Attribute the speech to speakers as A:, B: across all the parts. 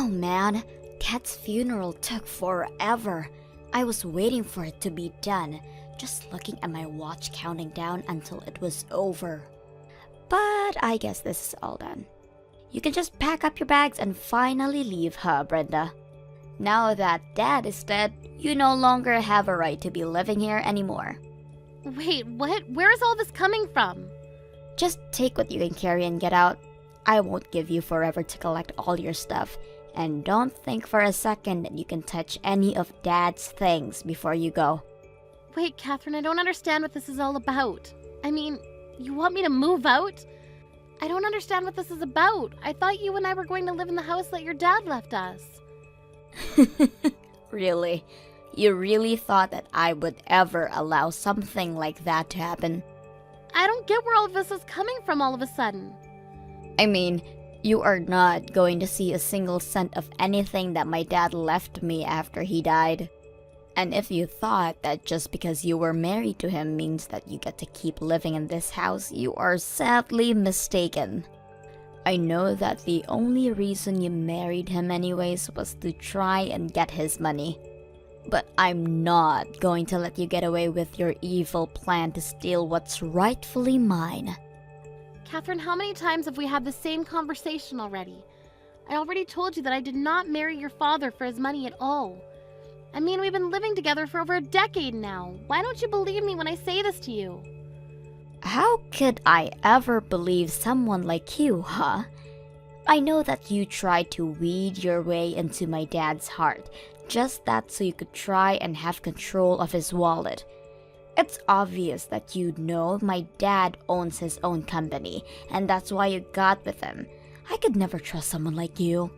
A: Oh man, Kat's funeral took forever. I was waiting for it to be done, just looking at my watch counting down until it was over. But I guess this is all done. You can just pack up your bags and finally leave, huh, Brenda? Now that Dad is dead, you no longer have a right to be living here anymore.
B: Wait, what? Where is all this coming from?
A: Just take what you can carry and get out. I won't give you forever to collect all your stuff. And don't think for a second that you can touch any of Dad's things before you go.
B: Wait, Catherine, I don't understand what this is all about. I mean, you want me to move out? I don't understand what this is about. I thought you and I were going to live in the house that your dad left us.
A: Really? You really thought that I would ever allow something like that to happen?
B: I don't get where all of this is coming from all of a sudden.
A: I mean, you are not going to see a single cent of anything that my dad left me after he died. And if you thought that just because you were married to him means that you get to keep living in this house, you are sadly mistaken. I know that the only reason you married him anyways was to try and get his money. But I'm not going to let you get away with your evil plan to steal what's rightfully mine.
B: Catherine, how many times have we had the same conversation already? I already told you that I did not marry your father for his money at all. I mean, we've been living together for over a decade now. Why don't you believe me when I say this to you?
A: How could I ever believe someone like you, huh? I know that you tried to weed your way into my dad's heart, just that so you could try and have control of his wallet. It's obvious that you know my dad owns his own company, and that's why you got with him. I could never trust someone like you.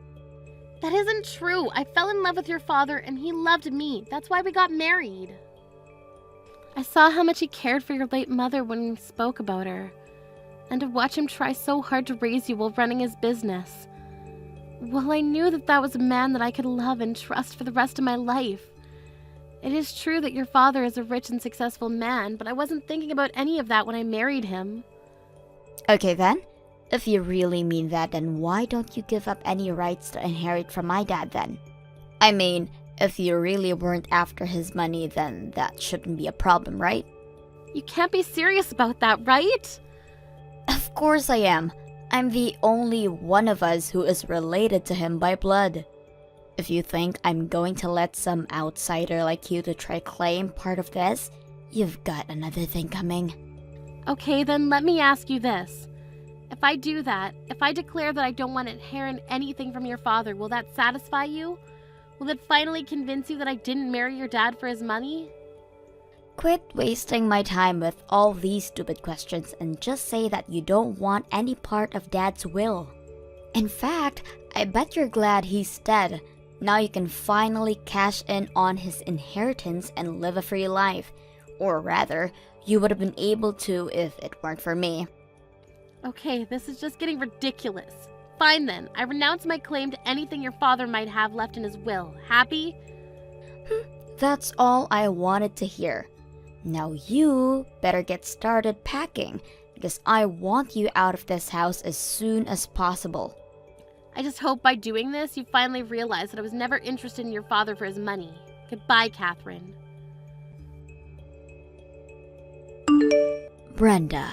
B: That isn't true. I fell in love with your father and he loved me. That's why we got married. I saw how much he cared for your late mother when we spoke about her. And to watch him try so hard to raise you while running his business. Well, I knew that that was a man that I could love and trust for the rest of my life. It is true that your father is a rich and successful man, but I wasn't thinking about any of that when I married him.
A: Okay then, if you really mean that, then why don't you give up any rights to inherit from my dad then? I mean, if you really weren't after his money, then that shouldn't be a problem, right?
B: You can't be serious about that, right?
A: Of course I am. I'm the only one of us who is related to him by blood. If you think I'm going to let some outsider like you to try claim part of this, you've got another thing coming.
B: Okay, then let me ask you this. If I do that, if I declare that I don't want to inherit anything from your father, will that satisfy you? Will it finally convince you that I didn't marry your dad for his money?
A: Quit wasting my time with all these stupid questions and just say that you don't want any part of Dad's will. In fact, I bet you're glad he's dead. Now you can finally cash in on his inheritance and live a free life. Or rather, you would have been able to if it weren't for me.
B: Okay, this is just getting ridiculous. Fine then, I renounce my claim to anything your father might have left in his will. Happy?
A: That's all I wanted to hear. Now you better get started packing, because I want you out of this house as soon as possible.
B: I just hope by doing this, you finally realize that I was never interested in your father for his money. Goodbye, Catherine.
A: Brenda,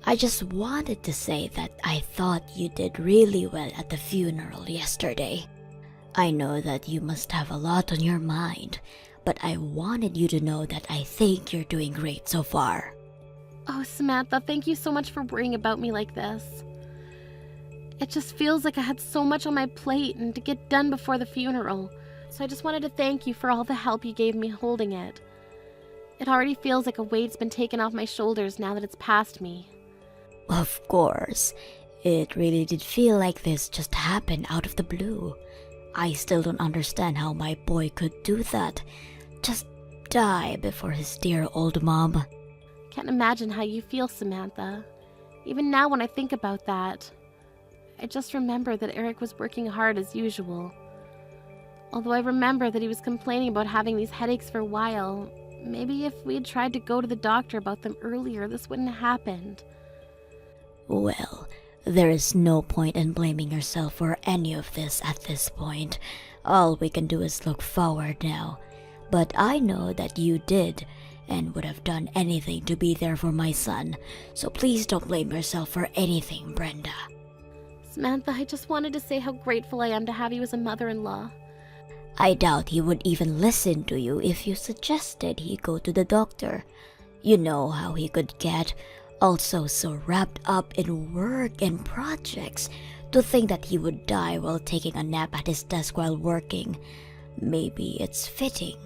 A: I just wanted to say that I thought you did really well at the funeral yesterday. I know that you must have a lot on your mind, but I wanted you to know that I think you're doing great so far.
B: Oh, Samantha, thank you so much for worrying about me like this. It just feels like I had so much on my plate and to get done before the funeral. So I just wanted to thank you for all the help you gave me holding it. It already feels like a weight's been taken off my shoulders now that it's past me.
A: Of course. It really did feel like this just happened out of the blue. I still don't understand how my boy could do that. Just die before his dear old mom.
B: Can't imagine how you feel, Samantha. Even now when I think about that, I just remember that Eric was working hard as usual. Although I remember that he was complaining about having these headaches for a while, maybe if we had tried to go to the doctor about them earlier, this wouldn't have happened.
A: Well, There is no point in blaming yourself for any of this at this point. All we can do is look forward now. But I know that you did, and would have done anything to be there for my son. So please don't blame yourself for anything, Brenda.
B: Samantha, I just wanted to say how grateful I am to have you as a mother-in-law.
A: I doubt he would even listen to you if you suggested he go to the doctor. You know how he could get, also so wrapped up in work and projects. To think that he would die while taking a nap at his desk while working. Maybe it's fitting.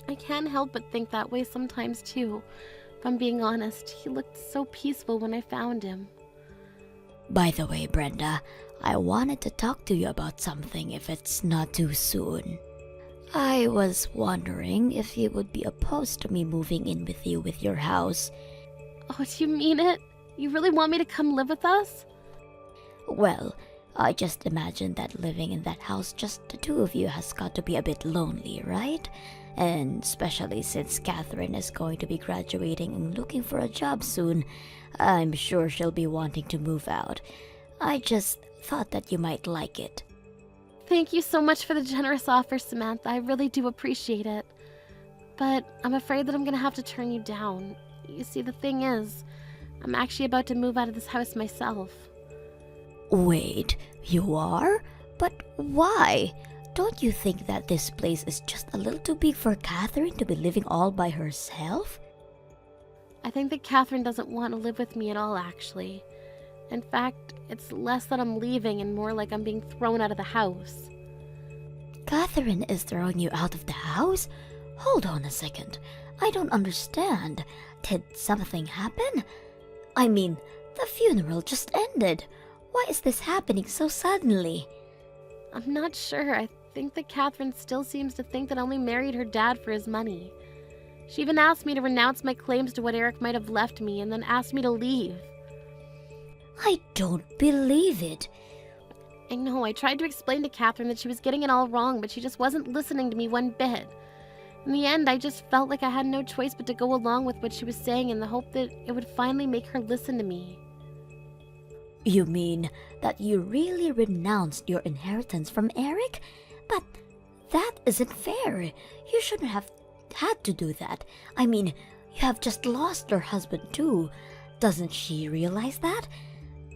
B: I can't help but think that way sometimes too. If I'm being honest, he looked so peaceful when I found him.
A: By the way, Brenda, I wanted to talk to you about something if it's not too soon. I was wondering if you would be opposed to me moving in with you with your house.
B: Oh, do you mean it? You really want me to come live with us?
A: Well, I just imagined that living in that house just the two of you has got to be a bit lonely, right? And especially since Catherine is going to be graduating and looking for a job soon, I'm sure she'll be wanting to move out. I just thought that you might like it.
B: Thank you so much for the generous offer, Samantha. I really do appreciate it. But I'm afraid that I'm gonna have to turn you down. You see, the thing is, I'm actually about to move out of this house myself.
A: Wait, you are? But why? Don't you think that this place is just a little too big for Catherine to be living all by herself?
B: I think that Catherine doesn't want to live with me at all, actually. In fact, it's less that I'm leaving and more like I'm being thrown out of the house.
A: Catherine is throwing you out of the house? Hold on a second. I don't understand. Did something happen? I mean, the funeral just ended. Why is this happening so suddenly?
B: I'm not sure. I think that Catherine still seems to think that I only married her dad for his money. She even asked me to renounce my claims to what Eric might have left me and then asked me to leave.
A: I don't believe it.
B: I know, I tried to explain to Catherine that she was getting it all wrong, but she just wasn't listening to me one bit. In the end, I just felt like I had no choice but to go along with what she was saying in the hope that it would finally make her listen to me.
A: You mean that you really renounced your inheritance from Eric? But that isn't fair. You shouldn't have had to do that. I mean, you have just lost your husband too. Doesn't she realize that?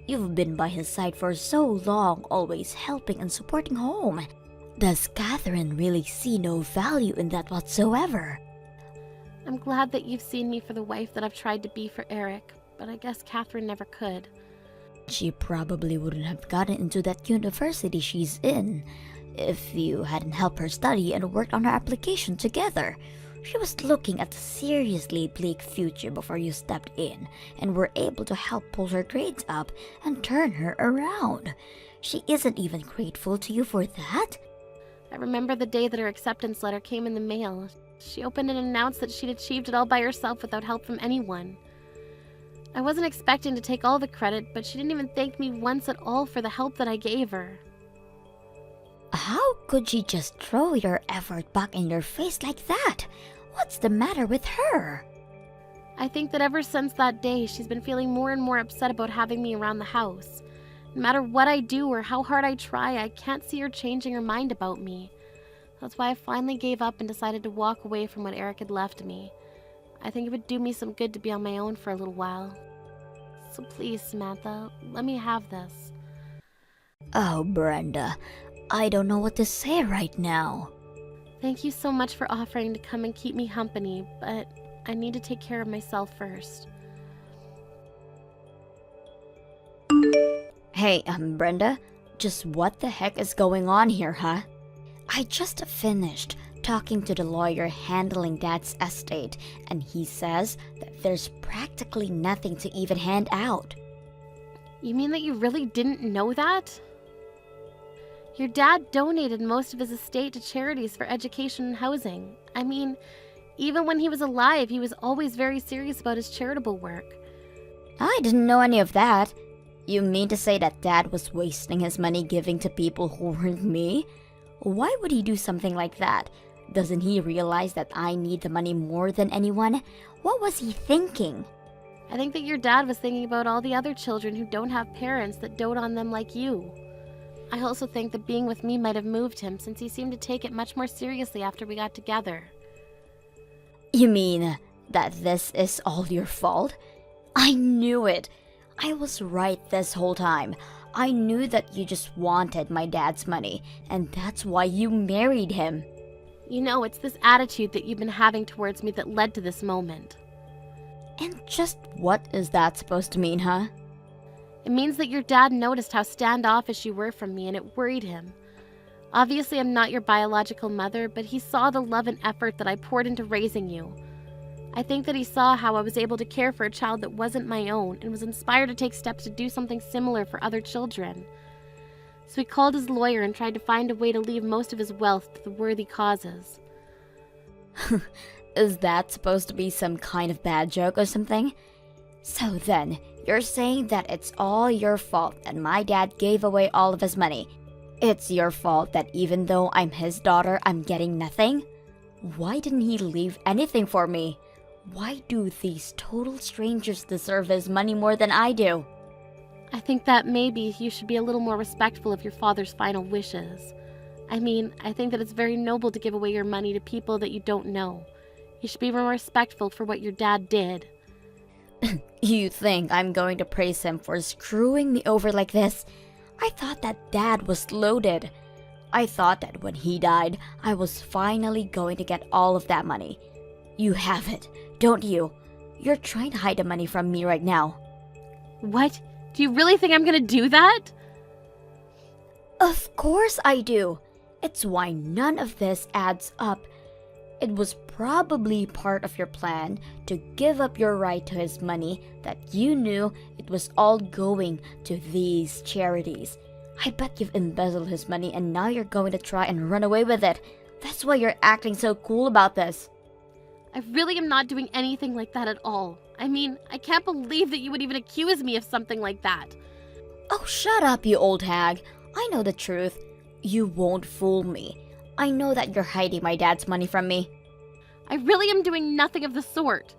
A: You've been by his side for so long, always helping and supporting home. Does Catherine really see no value in that whatsoever?
B: I'm glad that you've seen me for the wife that I've tried to be for Eric, but I guess Catherine never could.
A: She probably wouldn't have gotten into that university she's in if you hadn't helped her study and worked on her application together. She was looking at a seriously bleak future before you stepped in and were able to help pull her grades up and turn her around. She isn't even grateful to you for that?
B: I remember the day that her acceptance letter came in the mail. She opened and announced that she'd achieved it all by herself without help from anyone. I wasn't expecting to take all the credit, but she didn't even thank me once at all for the help that I gave her.
A: How could she just throw your effort back in your face like that? What's the matter with her?
B: I think that ever since that day, she's been feeling more and more upset about having me around the house. No matter what I do or how hard I try, I can't see her changing her mind about me. That's why I finally gave up and decided to walk away from what Eric had left me. I think it would do me some good to be on my own for a little while. So please, Samantha, let me have this.
A: Oh, Brenda, I don't know what to say right now.
B: Thank you so much for offering to come and keep me company, but I need to take care of myself first.
A: Hey, Brenda, just what the heck is going on here, huh? I just finished talking to the lawyer handling Dad's estate, and he says that there's practically nothing to even hand out.
B: You mean that you really didn't know that? Your dad donated most of his estate to charities for education and housing. I mean, even when he was alive, he was always very serious about his charitable work.
A: I didn't know any of that. You mean to say that Dad was wasting his money giving to people who weren't me? Why would he do something like that? Doesn't he realize that I need the money more than anyone? What was he thinking?
B: I think that your dad was thinking about all the other children who don't have parents that dote on them like you. I also think that being with me might have moved him, since he seemed to take it much more seriously after we got together.
A: You mean that this is all your fault? I knew it. I was right this whole time. I knew that you just wanted my dad's money, and that's why you married him.
B: You know, it's this attitude that you've been having towards me that led to this moment.
A: And just what is that supposed to mean, huh?
B: It means that your dad noticed how standoffish you were from me, and it worried him. Obviously, I'm not your biological mother, but he saw the love and effort that I poured into raising you. I think that he saw how I was able to care for a child that wasn't my own, and was inspired to take steps to do something similar for other children. So he called his lawyer and tried to find a way to leave most of his wealth to the worthy causes.
A: Is that supposed to be some kind of bad joke or something? So then, you're saying that it's all your fault that my dad gave away all of his money. It's your fault that even though I'm his daughter, I'm getting nothing? Why didn't he leave anything for me? Why do these total strangers deserve his money more than I do?
B: I think that maybe you should be a little more respectful of your father's final wishes. I mean, I think that it's very noble to give away your money to people that you don't know. You should be more respectful for what your dad did.
A: You think I'm going to praise him for screwing me over like this? I thought that dad was loaded. I thought that when he died, I was finally going to get all of that money. You have it, don't you? You're trying to hide the money from me right now.
B: What? Do you really think I'm gonna do that?
A: Of course I do. It's why none of this adds up. It was probably part of your plan to give up your right to his money that you knew it was all going to these charities. I bet you've embezzled his money and now you're going to try and run away with it. That's why you're acting so cool about this.
B: I really am not doing anything like that at all. I mean, I can't believe that you would even accuse me of something like that.
A: Oh, shut up, you old hag. I know the truth. You won't fool me. I know that you're hiding my dad's money from me.
B: I really am doing nothing of the sort.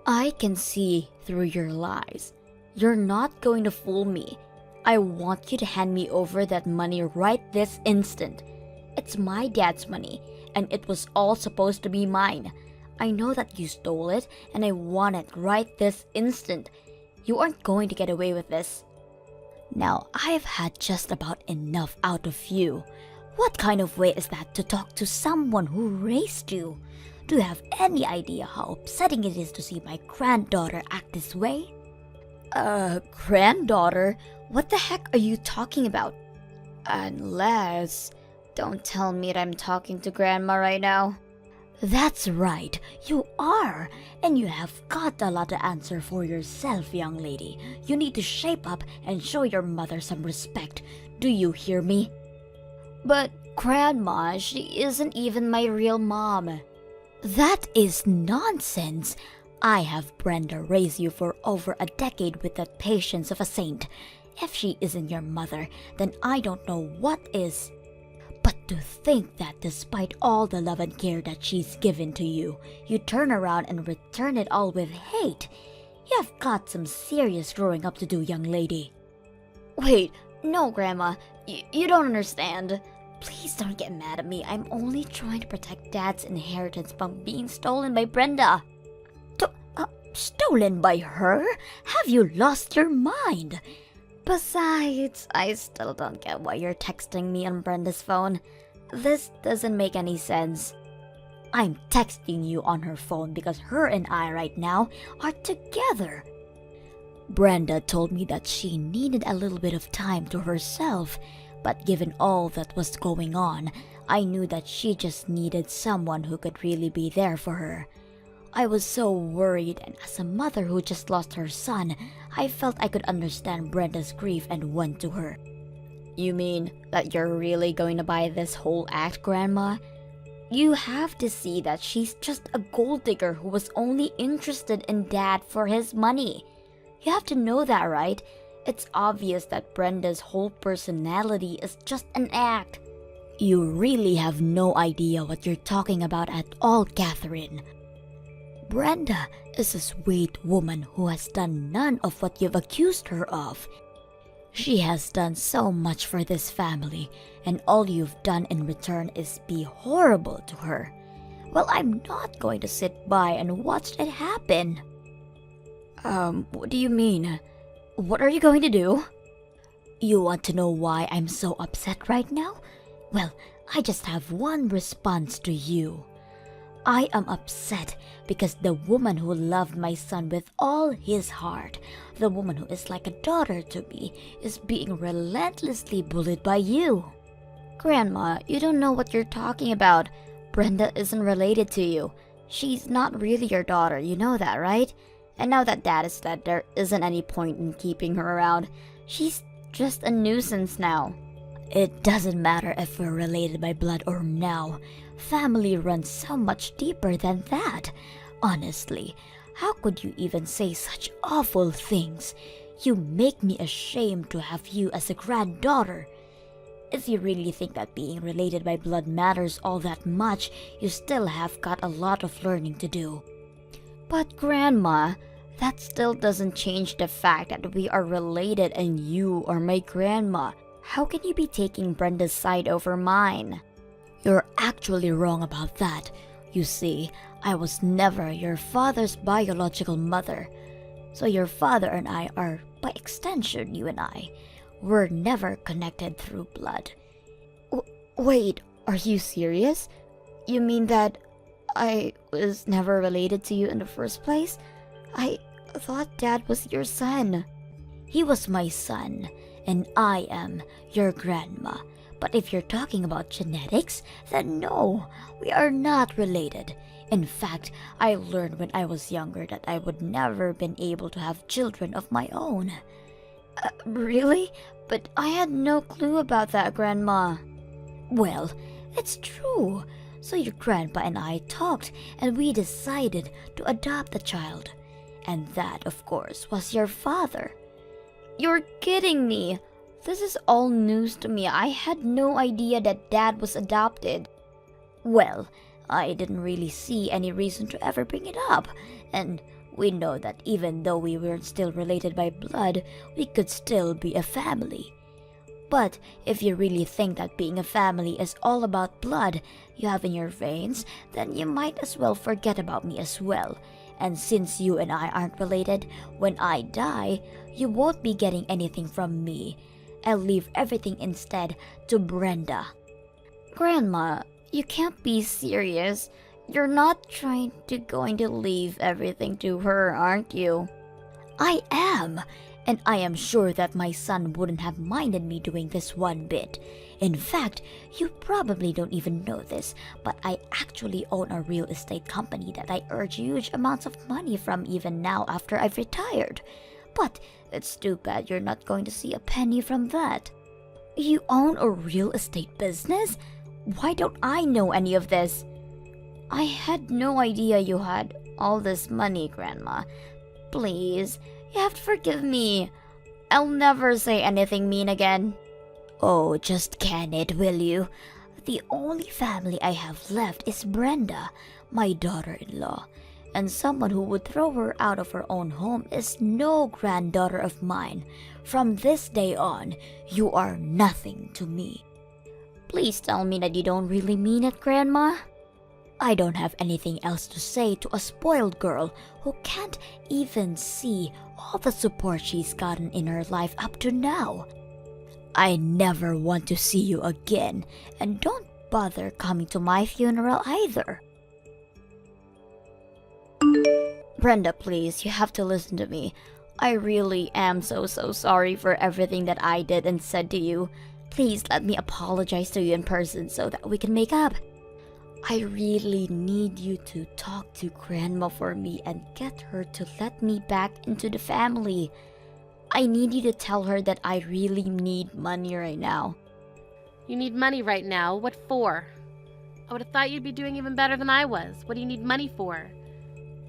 A: I can see through your lies. You're not going to fool me. I want you to hand me over that money right this instant. It's my dad's money, and it was all supposed to be mine. I know that you stole it, and I want it right this instant. You aren't going to get away with this. Now, I've had just about enough out of you. What kind of way is that to talk to someone who raised you? Do you have any idea how upsetting it is to see my granddaughter act this way? Granddaughter? What the heck are you talking about? Unless... Don't tell me that I'm talking to Grandma right now. That's right, you are. And you have got a lot to answer for yourself, young lady. You need to shape up and show your mother some respect. Do you hear me? But, Grandma, she isn't even my real mom. That is nonsense. I have Brenda raise you for over a decade with the patience of a saint. If she isn't your mother, then I don't know what is. But to think that despite all the love and care that she's given to you, you turn around and return it all with hate. You've got some serious growing up to do, young lady. Wait, no, Grandma. You don't understand. Please don't get mad at me. I'm only trying to protect Dad's inheritance from being stolen by Brenda. Stolen by her? Have you lost your mind? Besides, I still don't get why you're texting me on Brenda's phone. This doesn't make any sense. I'm texting you on her phone because her and I right now are together. Brenda told me that she needed a little bit of time to herself, but given all that was going on, I knew that she just needed someone who could really be there for her. I was so worried, and as a mother who just lost her son, I felt I could understand Brenda's grief and went to her. You mean that you're really going to buy this whole act, Grandma? You have to see that she's just a gold digger who was only interested in Dad for his money. You have to know that, right? It's obvious that Brenda's whole personality is just an act. You really have no idea what you're talking about at all, Catherine. Brenda is a sweet woman who has done none of what you've accused her of. She has done so much for this family, and all you've done in return is be horrible to her. Well, I'm not going to sit by and watch it happen. What do you mean? What are you going to do? You want to know why I'm so upset right now? Well, I just have one response to you. I am upset because the woman who loved my son with all his heart, the woman who is like a daughter to me, is being relentlessly bullied by you. Grandma, you don't know what you're talking about. Brenda isn't related to you. She's not really your daughter, you know that, right? And now that Dad is dead, there isn't any point in keeping her around. She's just a nuisance now. It doesn't matter if we're related by blood or now. Family runs so much deeper than that. Honestly, how could you even say such awful things? You make me ashamed to have you as a granddaughter. If you really think that being related by blood matters all that much, you still have got a lot of learning to do. But Grandma, that still doesn't change the fact that we are related and you are my grandma. How can you be taking Brenda's side over mine? You're actually wrong about that. You see, I was never your father's biological mother. So your father and I are, by extension, you and I, were never connected through blood. Wait, are you serious? You mean that I was never related to you in the first place? I thought Dad was your son. He was my son, and I am your grandma. But if you're talking about genetics, then no, we are not related. In fact, I learned when I was younger that I would never been able to have children of my own. Really? But I had no clue about that, Grandma. Well, it's true. So your grandpa and I talked, and we decided to adopt the child. And that, of course, was your father. You're kidding me. This is all news to me. I had no idea that Dad was adopted. Well, I didn't really see any reason to ever bring it up. And we know that even though we weren't still related by blood, we could still be a family. But if you really think that being a family is all about blood you have in your veins, then you might as well forget about me as well. And since you and I aren't related, when I die, you won't be getting anything from me. I'll leave everything instead to Brenda. Grandma, you can't be serious. You're not going to leave everything to her, aren't you? I am, and I am sure that my son wouldn't have minded me doing this one bit. In fact, you probably don't even know this, but I actually own a real estate company that I earn huge amounts of money from even now after I've retired. But it's too bad you're not going to see a penny from that. You own a real estate business? Why don't I know any of this? I had no idea you had all this money, Grandma. Please, you have to forgive me. I'll never say anything mean again. Oh, just can it, will you? The only family I have left is Brenda, my daughter-in-law. And someone who would throw her out of her own home is no granddaughter of mine. From this day on, you are nothing to me. Please tell me that you don't really mean it, Grandma. I don't have anything else to say to a spoiled girl who can't even see all the support she's gotten in her life up to now. I never want to see you again, and don't bother coming to my funeral either. Brenda, please, you have to listen to me. I really am so sorry for everything that I did and said to you. Please let me apologize to you in person so that we can make up. I really need you to talk to Grandma for me and get her to let me back into the family. I need you to tell her that I really need money right now.
B: You need money right now? What for? I would have thought you'd be doing even better than I was. What do you need money for?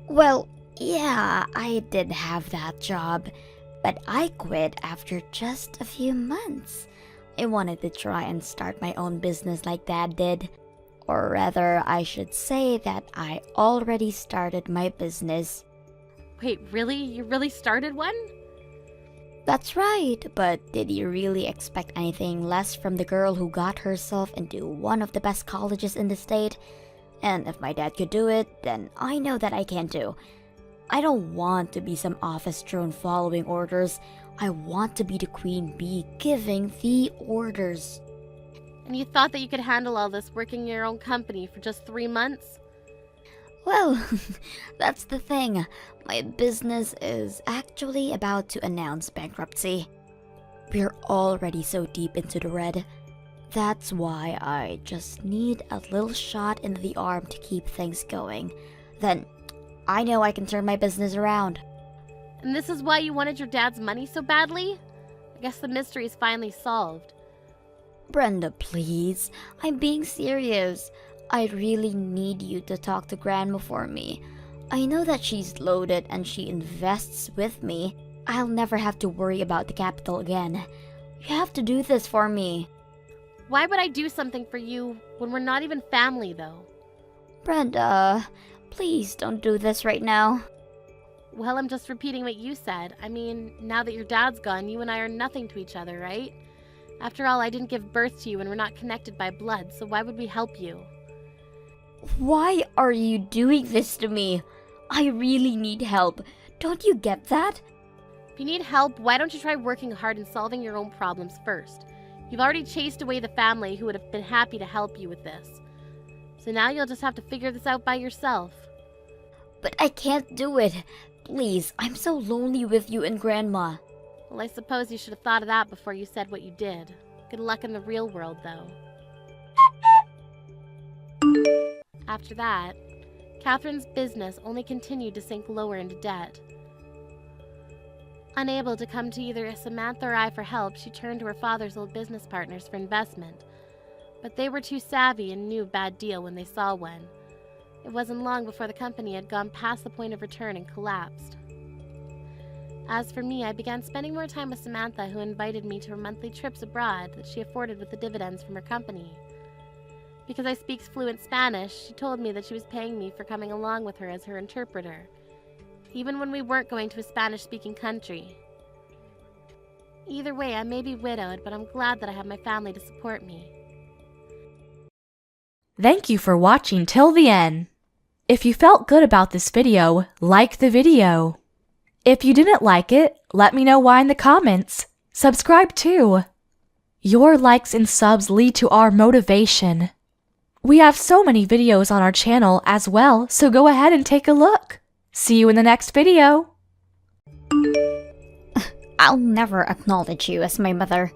A: Well, yeah, I did have that job, but I quit after just a few months. I wanted to try and start my own business like Dad did. Or rather, I should say that I already started my business.
B: Wait, really? You really started one?
A: That's right, but did you really expect anything less from the girl who got herself into one of the best colleges in the state? And if my dad could do it, then I know that I can too. I don't want to be some office drone following orders. I want to be the queen bee giving the orders.
B: And you thought that you could handle all this working in your own company for just 3 months?
A: Well, that's the thing. My business is actually about to announce bankruptcy. We're already so deep into the red. That's why I just need a little shot in the arm to keep things going. Then, I know I can turn my business around.
B: And this is why you wanted your dad's money so badly? I guess the mystery is finally solved.
A: Brenda, please. I'm being serious. I really need you to talk to Grandma for me. I know that she's loaded and she invests with me. I'll never have to worry about the capital again. You have to do this for me.
B: Why would I do something for you when we're not even family, though?
A: Brenda, please don't do this right now.
B: Well, I'm just repeating what you said. I mean, now that your dad's gone, you and I are nothing to each other, right? After all, I didn't give birth to you and we're not connected by blood, so why would we help you?
A: Why are you doing this to me? I really need help. Don't you get that?
B: If you need help, why don't you try working hard and solving your own problems first? You've already chased away the family who would have been happy to help you with this. So now you'll just have to figure this out by yourself.
A: But I can't do it. Please, I'm so lonely with you and Grandma.
B: Well, I suppose you should have thought of that before you said what you did. Good luck in the real world, though. After that, Catherine's business only continued to sink lower into debt. Unable to come to either Samantha or I for help, she turned to her father's old business partners for investment. But they were too savvy and knew a bad deal when they saw one. It wasn't long before the company had gone past the point of return and collapsed. As for me, I began spending more time with Samantha, who invited me to her monthly trips abroad that she afforded with the dividends from her company. Because I speak fluent Spanish, she told me that she was paying me for coming along with her as her interpreter, even when we weren't going to a Spanish-speaking country. Either way, I may be widowed, but I'm glad that I have my family to support me.
C: Thank you for watching till the end. If you felt good about this video, like the video. If you didn't like it, let me know why in the comments. Subscribe too. Your likes and subs lead to our motivation. We have so many videos on our channel as well, so go ahead and take a look. See you in the next video.
A: I'll never acknowledge you as my mother.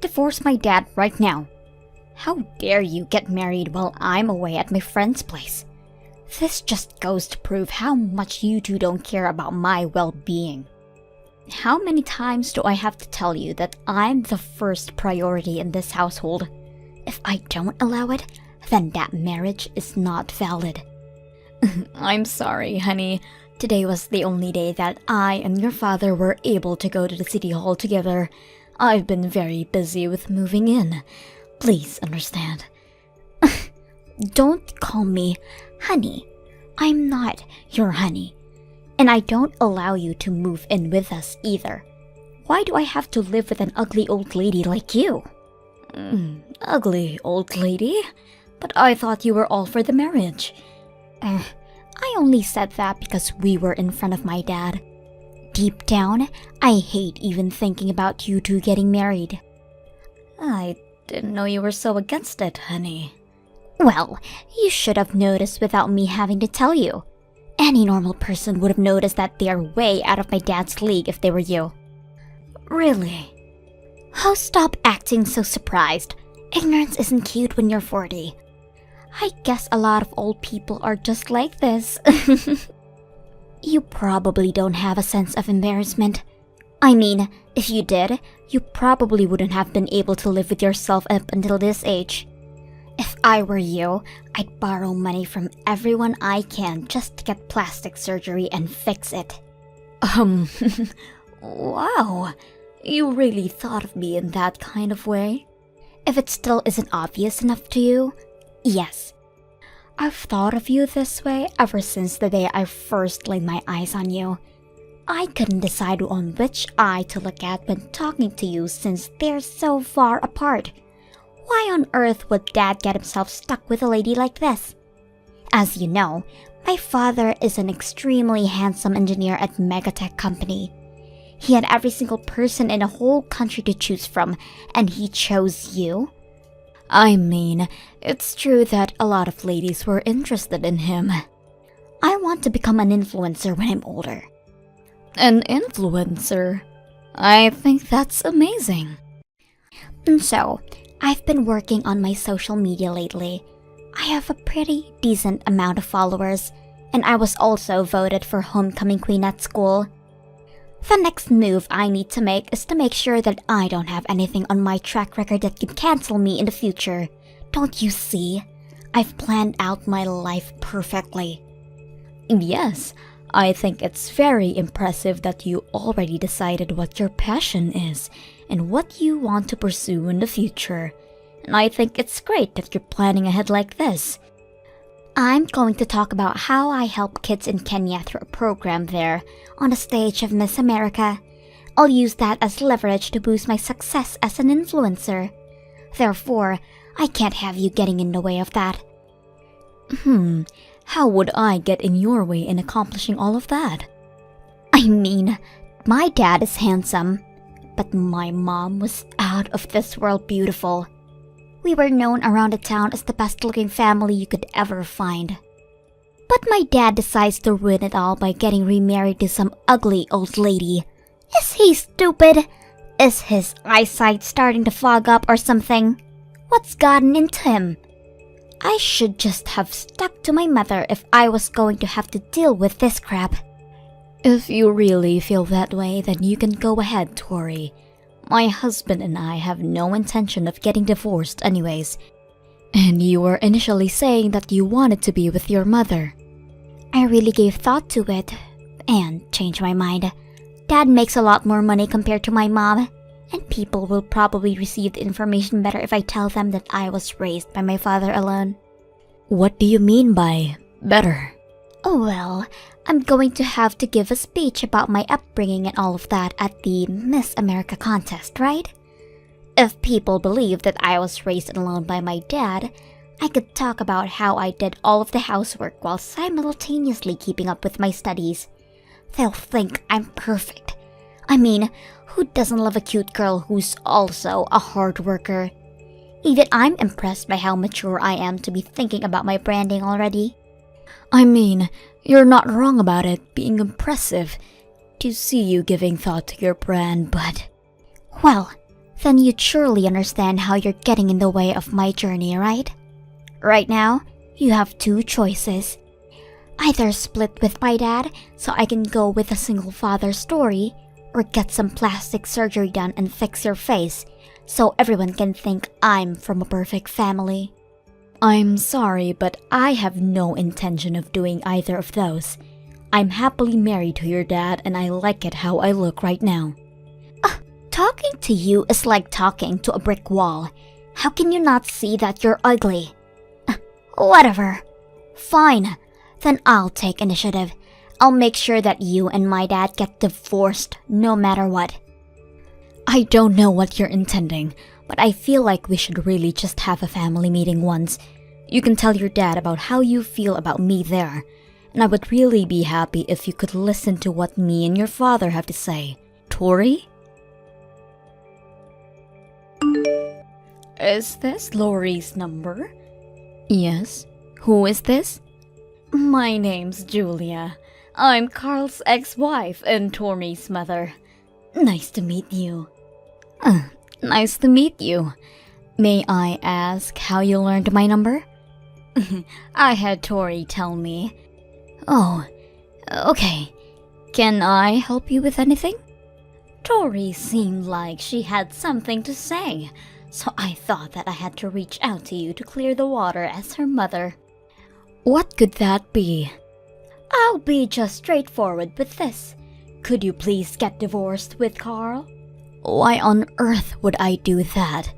A: Divorce my dad right now. How dare you get married while I'm away at my friend's place? This just goes to prove how much you two don't care about my well-being. How many times do I have to tell you that I'm the first priority in this household? If I don't allow it, then that marriage is not valid. I'm sorry, honey. Today was the only day that I and your father were able to go to the city hall together. I've been very busy with moving in. Please understand. Don't call me honey. I'm not your honey. And I don't allow you to move in with us either. Why do I have to live with an ugly old lady like you? Ugly old lady? But I thought you were all for the marriage. I only said that because we were in front of my dad. Deep down, I hate even thinking about you two getting married. I didn't know you were so against it, honey. Well, you should have noticed without me having to tell you. Any normal person would have noticed that they are way out of my dad's league if they were you. Really? Oh, stop acting so surprised. Ignorance isn't cute when you're 40. I guess a lot of old people are just like this. You probably don't have a sense of embarrassment. I mean, if you did, you probably wouldn't have been able to live with yourself up until this age. If I were you, I'd borrow money from everyone I can just to get plastic surgery and fix it. Wow. You really thought of me in that kind of way? If it still isn't obvious enough to you, yes, I've thought of you this way ever since the day I first laid my eyes on you. I couldn't decide on which eye to look at when talking to you since they're so far apart. Why on earth would Dad get himself stuck with a lady like this? As you know, my father is an extremely handsome engineer at megatech company. He had every single person in the whole country to choose from, and he chose you? I mean, it's true that a lot of ladies were interested in him. I want to become an influencer when I'm older. An influencer? I think that's amazing. And so, I've been working on my social media lately. I have a pretty decent amount of followers, and I was also voted for homecoming queen at school. The next move I need to make is to make sure that I don't have anything on my track record that could cancel me in the future. Don't you see? I've planned out my life perfectly. Yes, I think it's very impressive that you already decided what your passion is and what you want to pursue in the future. And I think it's great that you're planning ahead like this. I'm going to talk about how I help kids in Kenya through a program there on the stage of Miss America. I'll use that as leverage to boost my success as an influencer. Therefore, I can't have you getting in the way of that. How would I get in your way in accomplishing all of that? I mean, my dad is handsome, but my mom was out of this world beautiful. We were known around the town as the best-looking family you could ever find. But my dad decides to ruin it all by getting remarried to some ugly old lady. Is he stupid? Is his eyesight starting to fog up or something? What's gotten into him? I should just have stuck to my mother if I was going to have to deal with this crap. If you really feel that way, then you can go ahead, Tori. My husband and I have no intention of getting divorced anyways. And you were initially saying that you wanted to be with your mother. I really gave thought to it and changed my mind. Dad makes a lot more money compared to my mom, and people will probably receive the information better if I tell them that I was raised by my father alone. What do you mean by better? Oh well, I'm going to have to give a speech about my upbringing and all of that at the Miss America contest, right? If people believe that I was raised alone by my dad, I could talk about how I did all of the housework while simultaneously keeping up with my studies. They'll think I'm perfect. I mean, who doesn't love a cute girl who's also a hard worker? Even I'm impressed by how mature I am to be thinking about my branding already. I mean, you're not wrong about it being impressive to see you giving thought to your brand, but... Well, then you'd surely understand how you're getting in the way of my journey, right? Right now, you have two choices. Either split with my dad so I can go with a single father story, or get some plastic surgery done and fix your face so everyone can think I'm from a perfect family. I'm sorry, but I have no intention of doing either of those. I'm happily married to your dad and I like it how I look right now. Talking to you is like talking to a brick wall. How can you not see that you're ugly? Whatever. Fine. Then I'll take initiative. I'll make sure that you and my dad get divorced no matter what. I don't know what you're intending, but I feel like we should really just have a family meeting once. You can tell your dad about how you feel about me there, and I would really be happy if you could listen to what me and your father have to say. Tori? Is this Lori's number? Yes. Who is this? My name's Julia. I'm Carl's ex-wife and Tori's mother. Nice to meet you. Nice to meet you. May I ask how you learned my number? I had Tori tell me. Oh, okay. Can I help you with anything? Tori seemed like she had something to say, so I thought that I had to reach out to you to clear the water as her mother. What could that be? I'll be just straightforward with this. Could you please get divorced with Carl? Why on earth would I do that?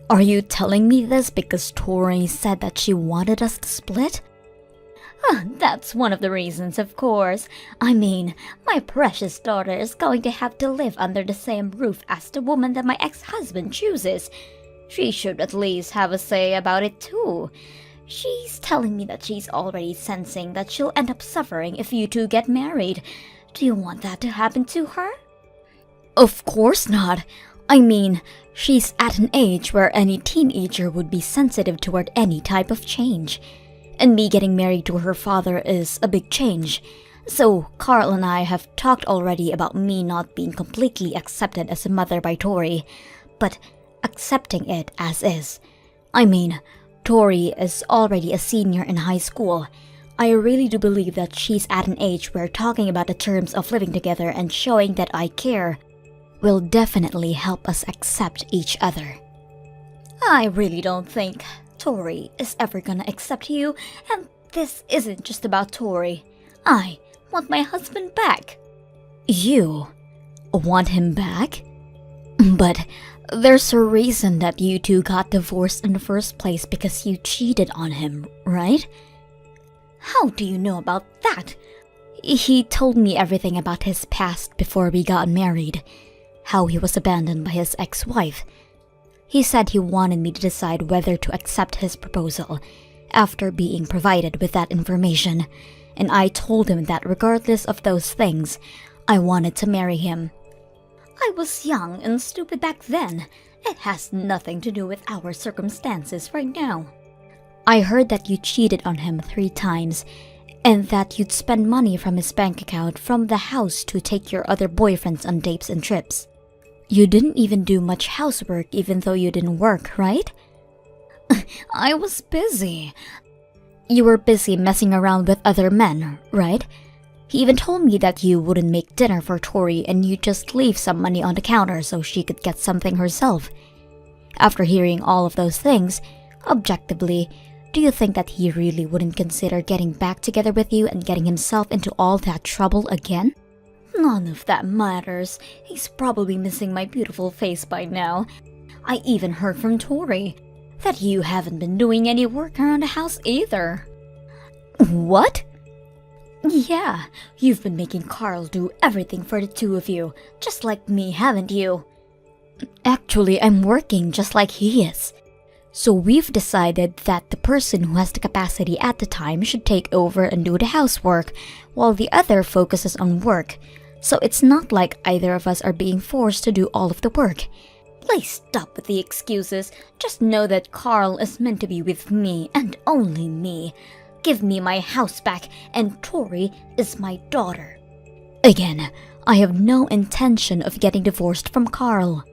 A: Are you telling me this because Tori said that she wanted us to split? That's one of the reasons, of course. I mean, my precious daughter is going to have to live under the same roof as the woman that my ex-husband chooses. She should at least have a say about it too. She's telling me that she's already sensing that she'll end up suffering if you two get married. Do you want that to happen to her? Of course not. I mean, she's at an age where any teenager would be sensitive toward any type of change. And me getting married to her father is a big change. So, Carl and I have talked already about me not being completely accepted as a mother by Tori, but accepting it as is. I mean, Tori is already a senior in high school. I really do believe that she's at an age where talking about the terms of living together and showing that I care will definitely help us accept each other. I really don't think Tori is ever gonna accept you, and this isn't just about Tori. I want my husband back. You want him back? But there's a reason that you two got divorced in the first place, because you cheated on him, right? How do you know about that? He told me everything about his past before we got married. How he was abandoned by his ex-wife. He said he wanted me to decide whether to accept his proposal after being provided with that information, and I told him that regardless of those things, I wanted to marry him. I was young and stupid back then. It has nothing to do with our circumstances right now. I heard that you cheated on him 3 times, and that you'd spend money from his bank account from the house to take your other boyfriends on dates and trips. You didn't even do much housework even though you didn't work, right? I was busy. You were busy messing around with other men, right? He even told me that you wouldn't make dinner for Tori and you'd just leave some money on the counter so she could get something herself. After hearing all of those things, objectively, do you think that he really wouldn't consider getting back together with you and getting himself into all that trouble again? None of that matters. He's probably missing my beautiful face by now. I even heard from Tori that you haven't been doing any work around the house either. What? Yeah, you've been making Carl do everything for the two of you, just like me, haven't you? Actually, I'm working just like he is. So we've decided that the person who has the capacity at the time should take over and do the housework, while the other focuses on work. So it's not like either of us are being forced to do all of the work. Please stop with the excuses. Just know that Carl is meant to be with me and only me. Give me my house back, and Tori is my daughter. Again, I have no intention of getting divorced from Carl.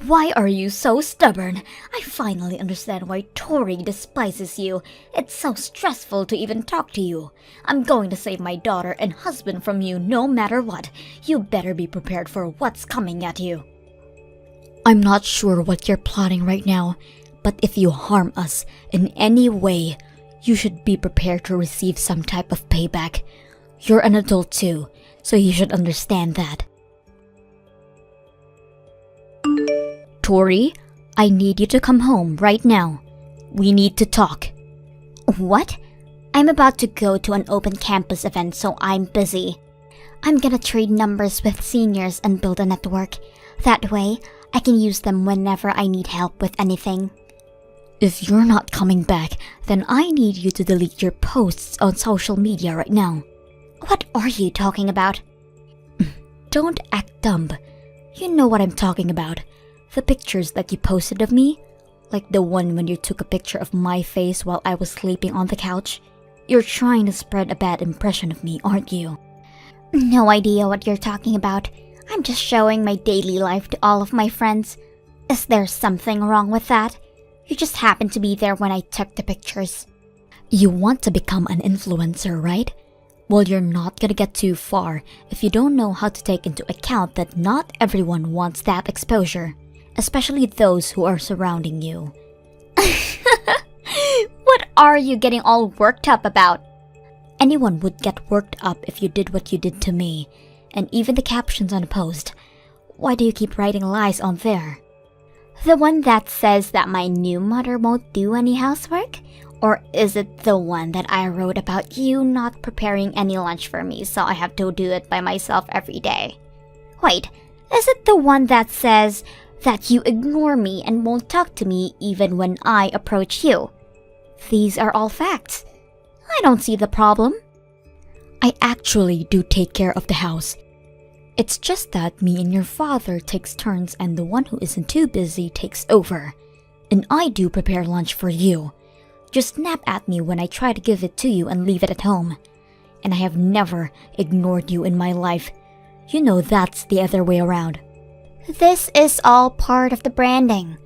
A: Why are you so stubborn? I finally understand why Tori despises you. It's so stressful to even talk to you. I'm going to save my daughter and husband from you no matter what. You better be prepared for what's coming at you. I'm not sure what you're plotting right now, but if you harm us in any way, you should be prepared to receive some type of payback. You're an adult too, so you should understand that. Tori, I need you to come home right now. We need to talk. What? I'm about to go to an open campus event, so I'm busy. I'm gonna trade numbers with seniors and build a network. That way, I can use them whenever I need help with anything. If you're not coming back, then I need you to delete your posts on social media right now. What are you talking about? Don't act dumb. You know what I'm talking about. The pictures that you posted of me? Like the one when you took a picture of my face while I was sleeping on the couch? You're trying to spread a bad impression of me, aren't you? No idea what you're talking about. I'm just showing my daily life to all of my friends. Is there something wrong with that? You just happened to be there when I took the pictures. You want to become an influencer, right? Well, you're not gonna get too far if you don't know how to take into account that not everyone wants that exposure. Especially those who are surrounding you. What are you getting all worked up about? Anyone would get worked up if you did what you did to me, and even the captions on a post. Why do you keep writing lies on there? The one that says that my new mother won't do any housework? Or is it the one that I wrote about you not preparing any lunch for me, so I have to do it by myself every day? Wait, is it the one that says that you ignore me and won't talk to me even when I approach you? These are all facts. I don't see the problem. I actually do take care of the house. It's just that me and your father takes turns and the one who isn't too busy takes over. And I do prepare lunch for you. Just snap at me when I try to give it to you and leave it at home. And I have never ignored you in my life. You know that's the other way around. This is all part of the branding.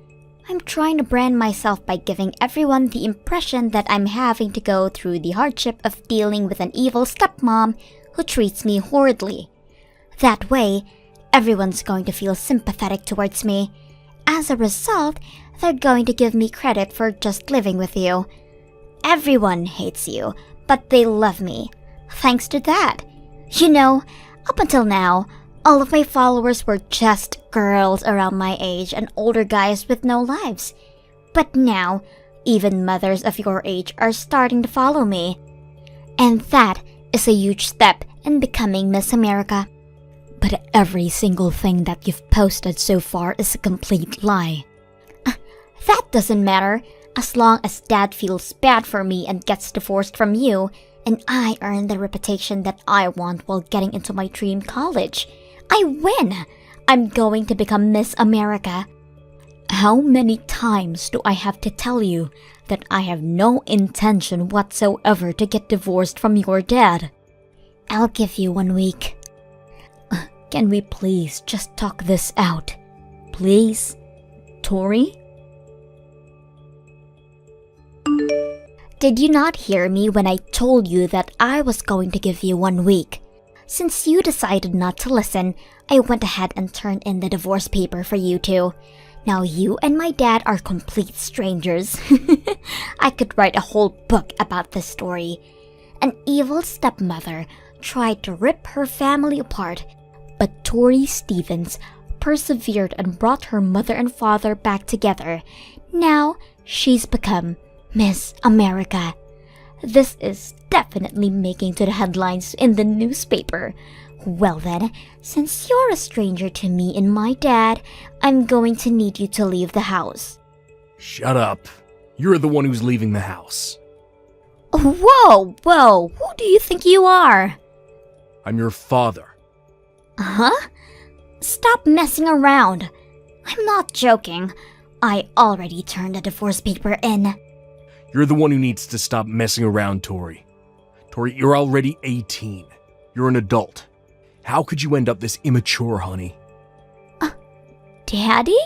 A: I'm trying to brand myself by giving everyone the impression that I'm having to go through the hardship of dealing with an evil stepmom who treats me horridly. That way, everyone's going to feel sympathetic towards me. As a result, they're going to give me credit for just living with you. Everyone hates you, but they love me. Thanks to that. You know, up until now, all of my followers were just girls around my age and older guys with no lives. But now, even mothers of your age are starting to follow me. And that is a huge step in becoming Miss America. But every single thing that you've posted so far is a complete lie. That doesn't matter, as long as Dad feels bad for me and gets divorced from you, and I earn the reputation that I want while getting into my dream college. I win! I'm going to become Miss America. How many times do I have to tell you that I have no intention whatsoever to get divorced from your dad? I'll give you 1 week. Can we please just talk this out? Please? Tori? Did you not hear me when I told you that I was going to give you 1 week? Since you decided not to listen, I went ahead and turned in the divorce paper for you two. Now you and my dad are complete strangers. I could write a whole book about this story. An evil stepmother tried to rip her family apart, but Tori Stevens persevered and brought her mother and father back together. Now she's become Miss America. This is definitely making to the headlines in the newspaper. Well then, since you're a stranger to me and my dad, I'm going to need you to leave the house.
D: Shut up. You're the one who's leaving the house.
A: Whoa, who do you think you are?
D: I'm your father.
A: Huh? Stop messing around. I'm not joking. I already turned the divorce paper in.
D: You're the one who needs to stop messing around, Tori. Tori, you're already 18. You're an adult. How could you end up this immature, honey?
A: Daddy?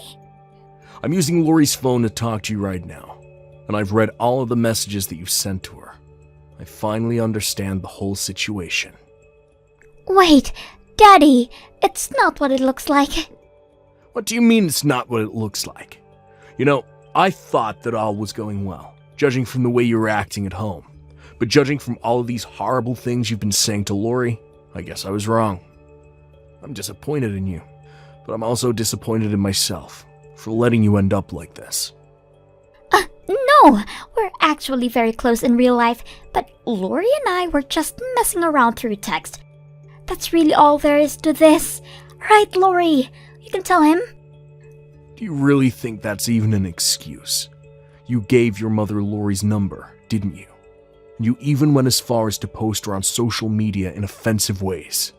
D: I'm using Lori's phone to talk to you right now, and I've read all of the messages that you've sent to her. I finally understand the whole situation.
A: Wait, Daddy, it's not what it looks like.
D: What do you mean it's not what it looks like? You know, I thought that all was going well, judging from the way you were acting at home. But judging from all of these horrible things you've been saying to Lori, I guess I was wrong. I'm disappointed in you, but I'm also disappointed in myself for letting you end up like this.
A: No, we're actually very close in real life, but Lori and I were just messing around through text. That's really all there is to this. Right, Lori? You can tell him.
D: Do you really think that's even an excuse? You gave your mother Lori's number, didn't you? And you even went as far as to post her on social media in offensive ways.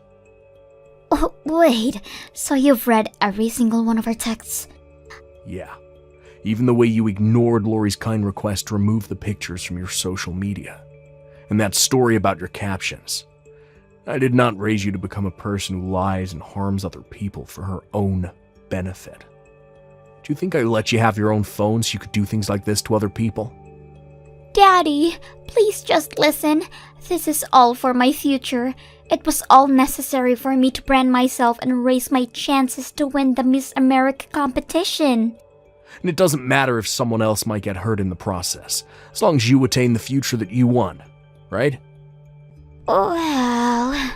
A: Oh, wait, so you've read every single one of our texts?
D: Yeah. Even the way you ignored Lori's kind request to remove the pictures from your social media. And that story about your captions. I did not raise you to become a person who lies and harms other people for her own benefit. Do you think I let you have your own phone so you could do things like this to other people?
A: Daddy, please just listen. This is all for my future. It was all necessary for me to brand myself and raise my chances to win the Miss America competition.
D: And it doesn't matter if someone else might get hurt in the process, as long as you attain the future that you want, right?
A: Well...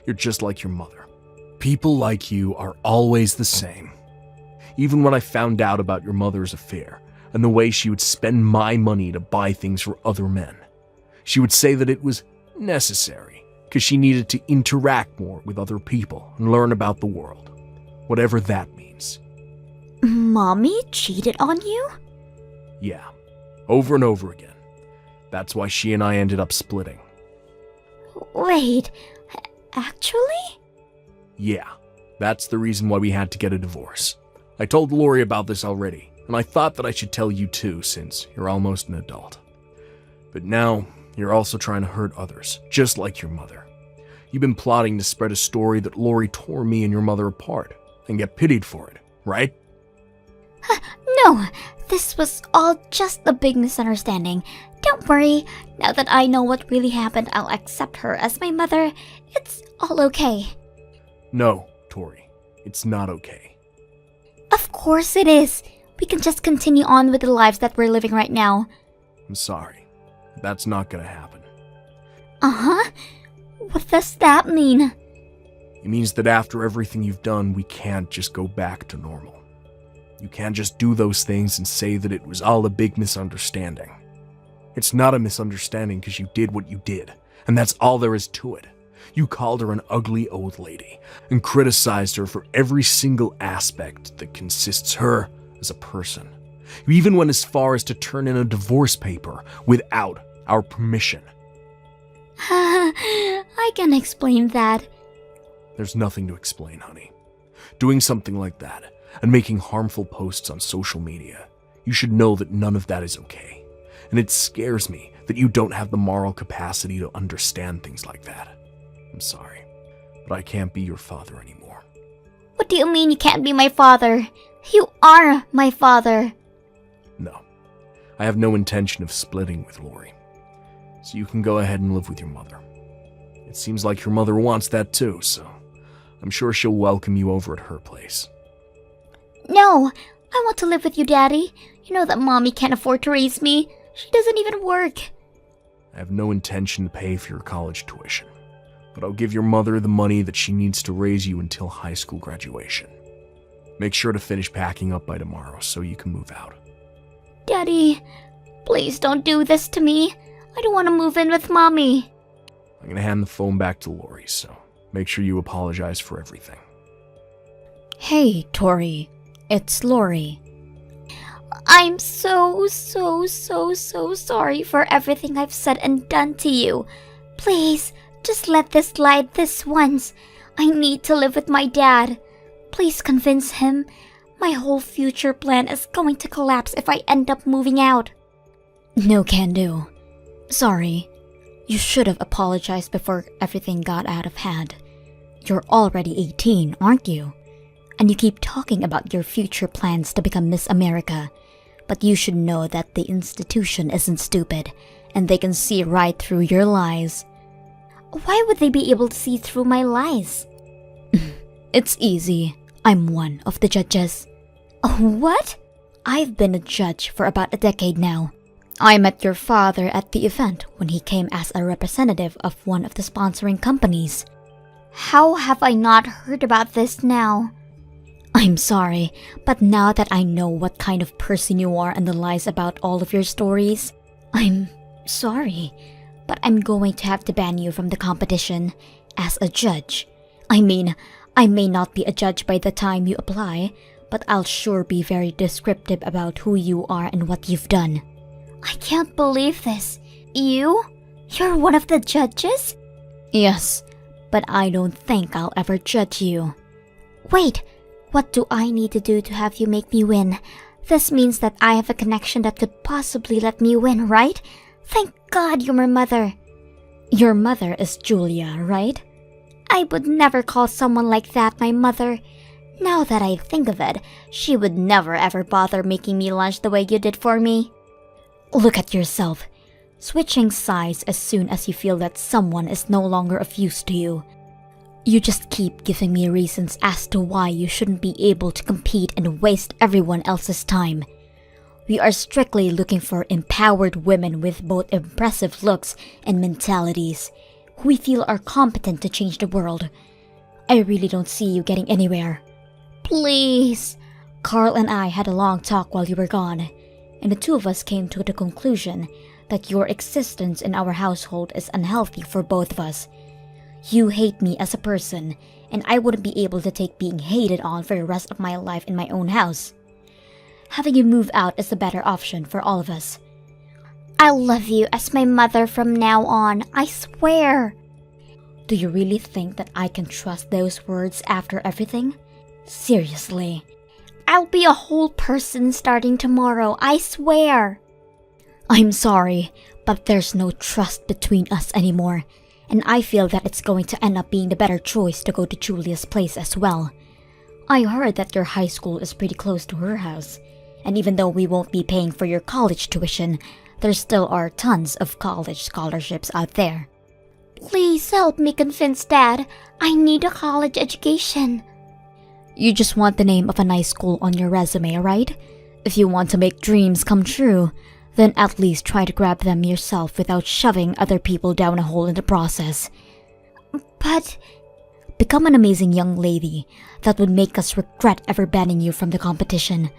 D: You're just like your mother. People like you are always the same. Even when I found out about your mother's affair, and the way she would spend my money to buy things for other men. She would say that it was necessary because she needed to interact more with other people and learn about the world, whatever that means.
A: Mommy cheated on you?
D: Yeah, over and over again. That's why she and I ended up splitting.
A: Wait, actually?
D: Yeah, that's the reason why we had to get a divorce. I told Lori about this already, and I thought that I should tell you too, since you're almost an adult. But now, you're also trying to hurt others, just like your mother. You've been plotting to spread a story that Lori tore me and your mother apart, and get pitied for it, right?
A: No, this was all just a big misunderstanding. Don't worry, now that I know what really happened, I'll accept her as my mother. It's all okay.
D: No, Tori, it's not okay.
A: Of course it is. We can just continue on with the lives that we're living right now.
D: I'm sorry. That's not gonna happen.
A: Uh-huh. What does that mean?
D: It means that after everything you've done, we can't just go back to normal. You can't just do those things and say that it was all a big misunderstanding. It's not a misunderstanding because you did what you did, and that's all there is to it. You called her an ugly old lady and criticized her for every single aspect that consists her as a person. You even went as far as to turn in a divorce paper without our permission.
A: I can explain that.
D: There's nothing to explain, honey. Doing something like that and making harmful posts on social media, you should know that none of that is okay. And it scares me that you don't have the moral capacity to understand things like that. I'm sorry, but I can't be your father anymore.
A: What do you mean you can't be my father? You are my father.
D: No, I have no intention of splitting with Lori. So you can go ahead and live with your mother. It seems like your mother wants that too, so I'm sure she'll welcome you over at her place.
A: No, I want to live with you, Daddy. You know that Mommy can't afford to raise me. She doesn't even work.
D: I have no intention to pay for your college tuition, but I'll give your mother the money that she needs to raise you until high school graduation. Make sure to finish packing up by tomorrow so you can move out.
A: Daddy, please don't do this to me. I don't want to move in with Mommy.
D: I'm gonna hand the phone back to Lori, so make sure you apologize for everything.
A: Hey, Tori. It's Lori. I'm so sorry for everything I've said and done to you. Please, just let this slide this once. I need to live with my dad. Please convince him. My whole future plan is going to collapse if I end up moving out. No can do. Sorry. You should have apologized before everything got out of hand. You're already 18, aren't you? And you keep talking about your future plans to become Miss America. But you should know that the institution isn't stupid, and they can see right through your lies. Why would they be able to see through my lies? It's easy. I'm one of the judges. What? I've been a judge for about a decade now. I met your father at the event when he came as a representative of one of the sponsoring companies. How have I not heard about this now? I'm sorry, but now that I know what kind of person you are and the lies about all of your stories, I'm sorry, but I'm going to have to ban you from the competition as a judge. I mean, I may not be a judge by the time you apply, but I'll sure be very descriptive about who you are and what you've done. I can't believe this. You're one of the judges? Yes, but I don't think I'll ever judge you. Wait, what do I need to do to have you make me win? This means that I have a connection that could possibly let me win, right? Thank God you're my mother. Your mother is Julia, right? I would never call someone like that my mother. Now that I think of it, she would never ever bother making me lunch the way you did for me. Look at yourself, switching sides as soon as you feel that someone is no longer of use to you. You just keep giving me reasons as to why you shouldn't be able to compete and waste everyone else's time. We are strictly looking for empowered women with both impressive looks and mentalities, who we feel are competent to change the world. I really don't see you getting anywhere. Please. Carl and I had a long talk while you were gone, and the two of us came to the conclusion that your existence in our household is unhealthy for both of us. You hate me as a person, and I wouldn't be able to take being hated on for the rest of my life in my own house. Having you move out is the better option for all of us.
E: I'll love you as my mother from now on, I swear.
A: Do you really think that I can trust those words after everything? Seriously.
E: I'll be a whole person starting tomorrow, I swear.
A: I'm sorry, but there's no trust between us anymore, and I feel that it's going to end up being the better choice to go to Julia's place as well. I heard that your high school is pretty close to her house, and even though we won't be paying for your college tuition, there still are tons of college scholarships out there.
E: Please help me convince Dad. I need a college education.
A: You just want the name of a nice school on your resume, right? If you want to make dreams come true, then at least try to grab them yourself without shoving other people down a hole in the process.
E: But
A: become an amazing young lady that would make us regret ever banning you from the competition.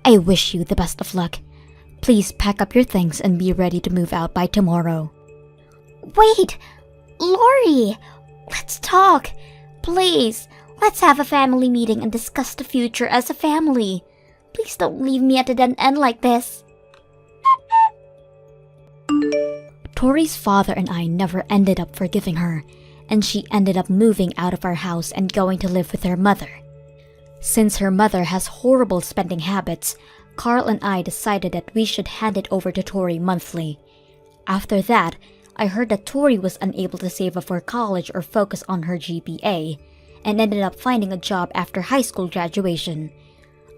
A: I wish you the best of luck. Please pack up your things and be ready to move out by tomorrow.
E: wait, Lori, let's talk. Please, let's have a family meeting and discuss the future as a family. Please don't leave me at a dead end like this.
A: Tori's father and I never ended up forgiving her, and she ended up moving out of our house and going to live with her mother. Since her mother has horrible spending habits, Carl and I decided that we should hand it over to Tori monthly. After that, I heard that Tori was unable to save up for college or focus on her GPA, and ended up finding a job after high school graduation.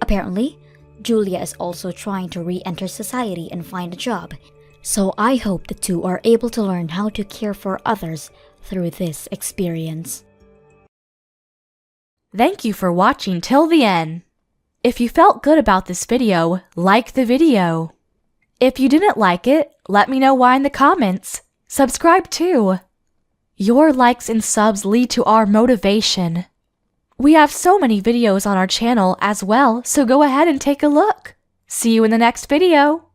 A: Apparently, Julia is also trying to re-enter society and find a job, so I hope the two are able to learn how to care for others through this experience.
C: Thank you for watching till the end. If you felt good about this video, like the video. If you didn't like it, let me know why in the comments. Subscribe too. Your likes and subs lead to our motivation. We have so many videos on our channel as well, so go ahead and take a look. See you in the next video.